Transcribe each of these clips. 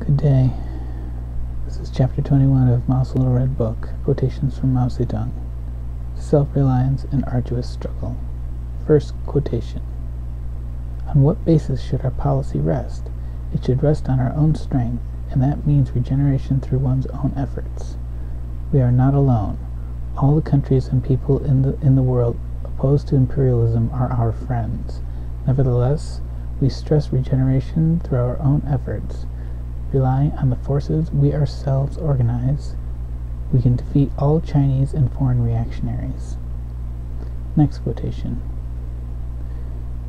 Good day. This is chapter 21 of Mao's Little Red Book, Quotations from Mao Tse Tung. Self-reliance and arduous struggle. First quotation. On what basis should our policy rest? It should rest on our own strength, and that means regeneration through one's own efforts. We are not alone. All the countries and people in the world opposed to imperialism are our friends. Nevertheless, we stress regeneration through our own efforts. Relying on the forces we ourselves organize, we can defeat all Chinese and foreign reactionaries. Next quotation.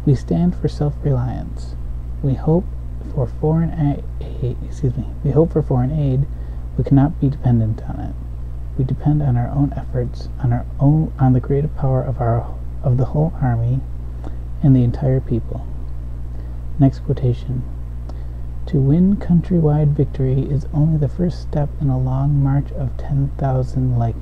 We stand for self-reliance. We hope for foreign aid, but cannot be dependent on it. We depend on our own efforts, on the creative power of the whole army and the entire people. Next quotation. To win countrywide victory is only the first step in a long march of 10,000 like.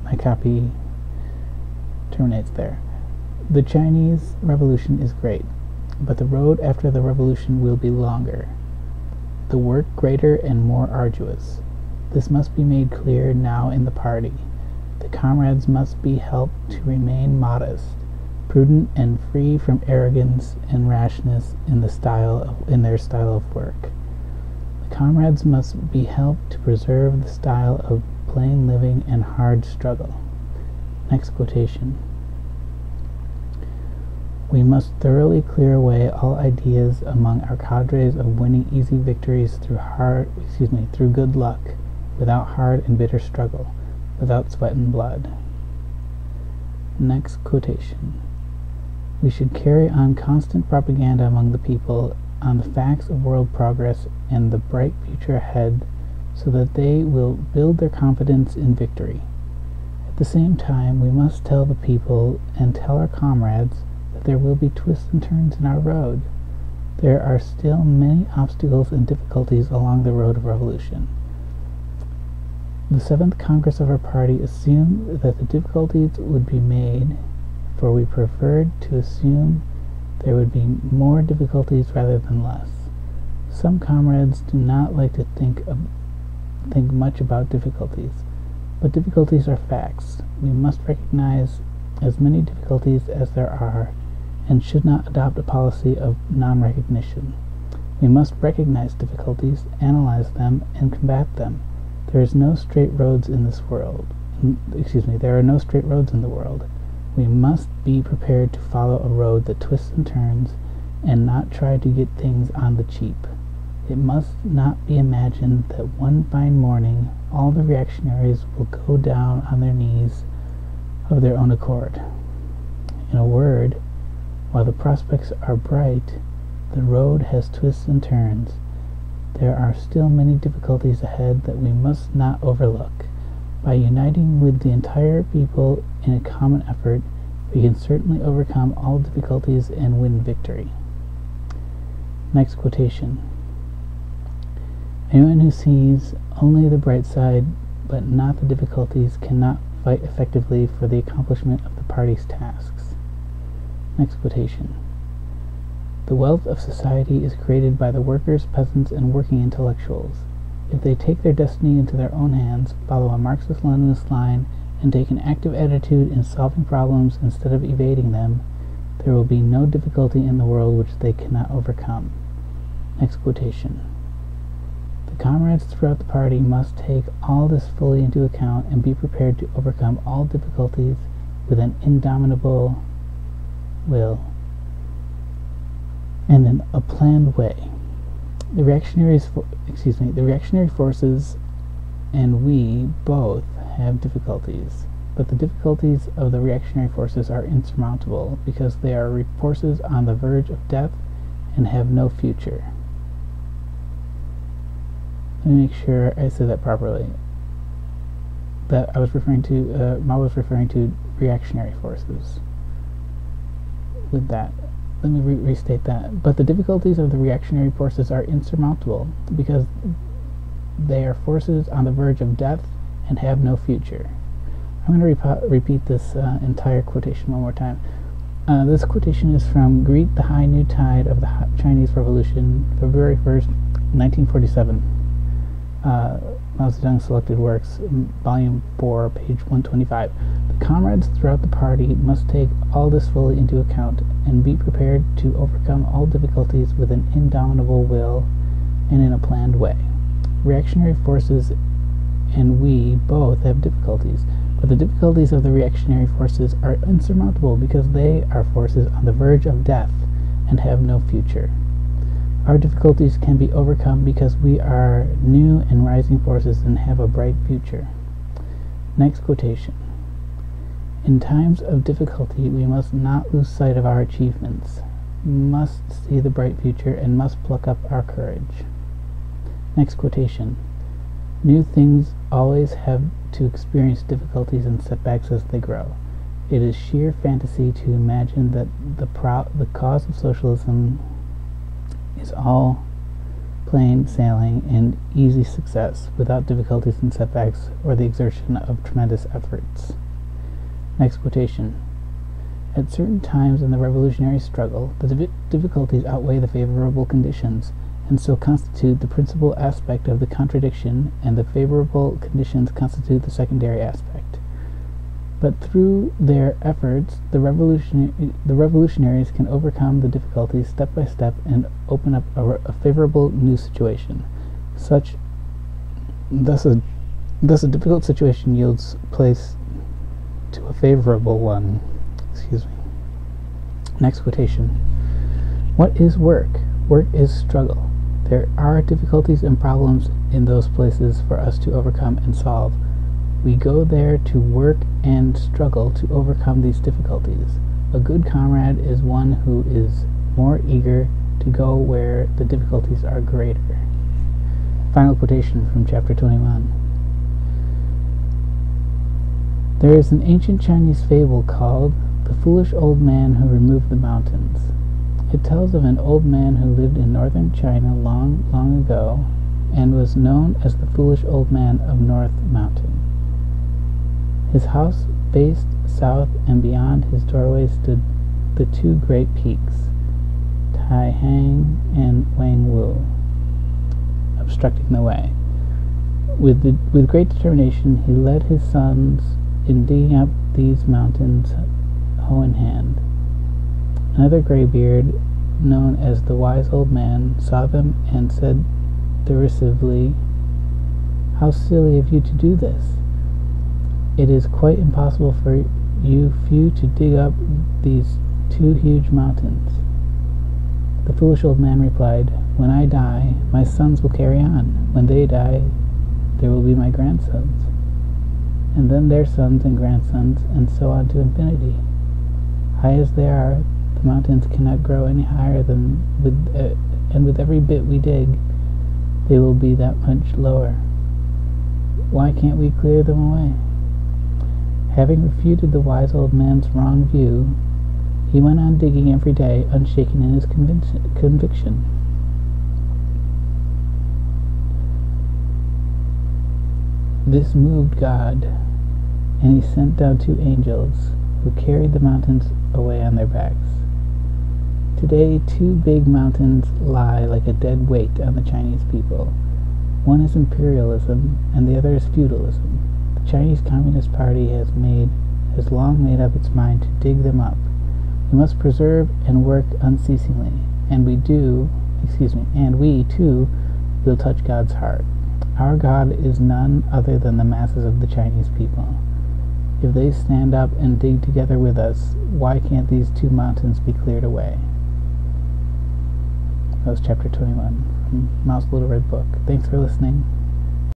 My copy terminates there. The Chinese Revolution is great, but the road after the revolution will be longer, the work greater and more arduous. This must be made clear now in the party. The comrades must be helped to remain modest, prudent, and free from arrogance and rashness in their style of work. The comrades must be helped to preserve the style of plain living and hard struggle. Next quotation. We must thoroughly clear away all ideas among our cadres of winning easy victories through good luck, without hard and bitter struggle, without sweat and blood. Next quotation. We should carry on constant propaganda among the people on the facts of world progress and the bright future ahead, so that they will build their confidence in victory. At the same time, we must tell the people and tell our comrades that there will be twists and turns in our road. There are still many obstacles and difficulties along the road of revolution. The 7th Congress of our party assumed that the difficulties would be made, for we preferred to assume there would be more difficulties rather than less. Some comrades do not like to think much about difficulties, but difficulties are facts. We must recognize as many difficulties as there are, and should not adopt a policy of non-recognition. We must recognize difficulties, analyze them, and combat them. There are no straight roads in the world. We must be prepared to follow a road that twists and turns, and not try to get things on the cheap. It must not be imagined that one fine morning all the reactionaries will go down on their knees of their own accord. In a word, while the prospects are bright, the road has twists and turns. There are still many difficulties ahead that we must not overlook. By uniting with the entire people in a common effort, we can certainly overcome all difficulties and win victory. Next quotation. Anyone who sees only the bright side but not the difficulties cannot fight effectively for the accomplishment of the party's tasks. Next quotation. The wealth of society is created by the workers, peasants, and working intellectuals. If they take their destiny into their own hands, follow a Marxist-Leninist line, and take an active attitude in solving problems instead of evading them, there will be no difficulty in the world which they cannot overcome. Next quotation. The comrades throughout the party must take all this fully into account and be prepared to overcome all difficulties with an indomitable will and in a planned way. The reactionary forces and we both have difficulties, but the difficulties of the reactionary forces are insurmountable because they are forces on the verge of death and have no future. Let me make sure I said that properly. That I was referring to, Mao was referring to reactionary forces. With that, let me restate that. But the difficulties of the reactionary forces are insurmountable because they are forces on the verge of death and have no future. I'm going to repeat this entire quotation one more time. This quotation is from Greet the High New Tide of the Chinese Revolution, February 1st, 1947. Mao Tse Tung Selected Works, Volume 4, page 125. The comrades throughout the party must take all this fully into account and be prepared to overcome all difficulties with an indomitable will and in a planned way. Reactionary forces and we both have difficulties, but the difficulties of the reactionary forces are insurmountable because they are forces on the verge of death and have no future. Our difficulties can be overcome because we are new and rising forces and have a bright future. Next quotation. In times of difficulty, we must not lose sight of our achievements, must see the bright future, and must pluck up our courage. Next quotation. New things always have to experience difficulties and setbacks as they grow. It is sheer fantasy to imagine that the cause of socialism is all plain sailing and easy success without difficulties and setbacks or the exertion of tremendous efforts. Next quotation. At certain times in the revolutionary struggle, the difficulties outweigh the favorable conditions, and so constitute the principal aspect of the contradiction, and the favorable conditions constitute the secondary aspect. But through their efforts, the revolutionaries can overcome the difficulties step by step and open up a favorable new situation. Thus a difficult situation yields place to a favorable one. Excuse me. Next quotation. What is work? Work is struggle. There are difficulties and problems in those places for us to overcome and solve. We go there to work and struggle to overcome these difficulties. A good comrade is one who is more eager to go where the difficulties are greater. Final quotation from chapter 21. There is an ancient Chinese fable called The Foolish Old Man Who Removed the Mountains. It tells of an old man who lived in northern China long, long ago and was known as the Foolish Old Man of North Mountain. His house faced south, and beyond his doorway stood the two great peaks, Tai Hang and Wang Wu, obstructing the way. With great determination, he led his sons in digging up these mountains, hoe in hand. Another graybeard, known as the Wise Old Man, saw them and said derisively, "How silly of you to do this! It is quite impossible for you few to dig up these two huge mountains." The foolish old man replied, "When I die, my sons will carry on. When they die, there will be my grandsons, and then their sons and grandsons, and so on to infinity. High as they are, the mountains cannot grow any higher than and with every bit we dig, they will be that much lower. Why can't we clear them away?" Having refuted the wise old man's wrong view, he went on digging every day, unshaken in his conviction. This moved God, and he sent down two angels who carried the mountains away on their backs. Today, two big mountains lie like a dead weight on the Chinese people. One is imperialism, and the other is feudalism. The Chinese Communist Party has long made up its mind to dig them up. We must preserve and work unceasingly, and we too will touch God's heart. Our God is none other than the masses of the Chinese people. If they stand up and dig together with us, why can't these two mountains be cleared away? That was chapter 21 from Mao's Little Red Book. Thanks for listening.